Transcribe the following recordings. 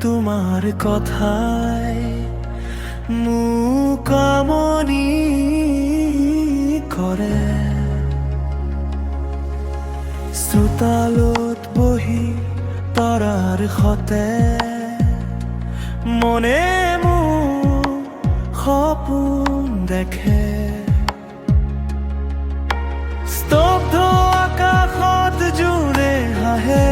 তোমাৰ কথাই মোক আমনি কৰে। চোতালত বহি তৰাৰ সতে মনে মোৰ সপোন দেখে। স্তব্ধ আকাশত জোৰে হাঁহে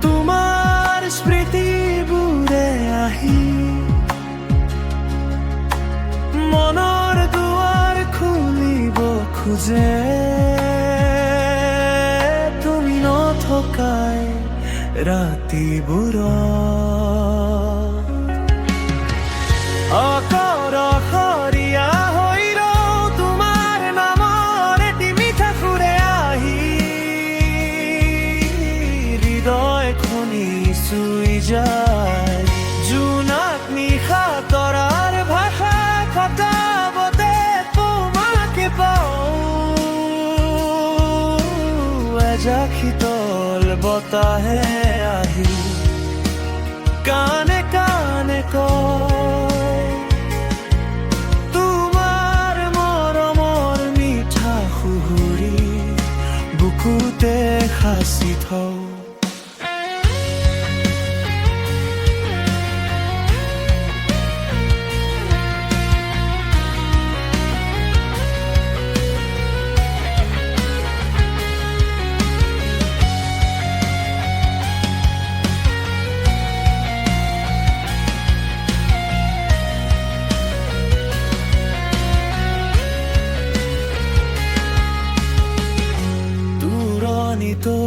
তোমাৰ স্মৃতিবোৰে আহি মনৰ দুৱাৰ খুলিব খোজে। তুমি নথকাই ৰাতিবোৰত অকৰখৰীয়া হৈ ৰওঁ তোমাৰ নামৰ এটি মিঠা সুৰে আহি হৃদয় খনি চুই যায়। জোনাক নিশা তৰাৰ ভাষা খটাবতে তোমাকে পাওঁ। এজাক শীতল বতাহে আহি কানে কানে কয় তোমাৰ মৰমৰ মিঠা সুহুৰি বুকুতে সাঁচি থওঁ। দূৰণিতো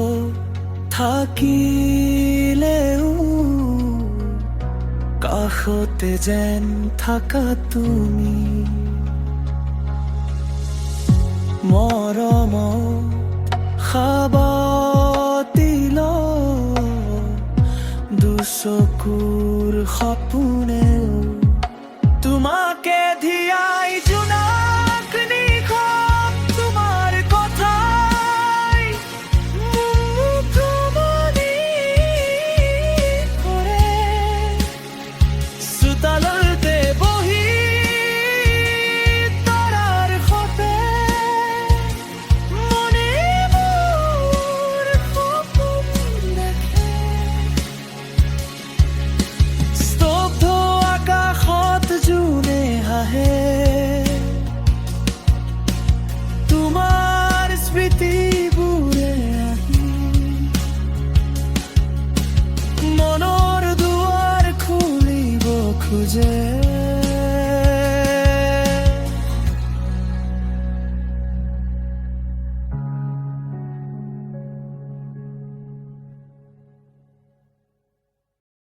থাকিলেও কাষতে যেন থাকা তুমি। মৰমত সাৱটি লওঁ দুচকুৰ সপোনে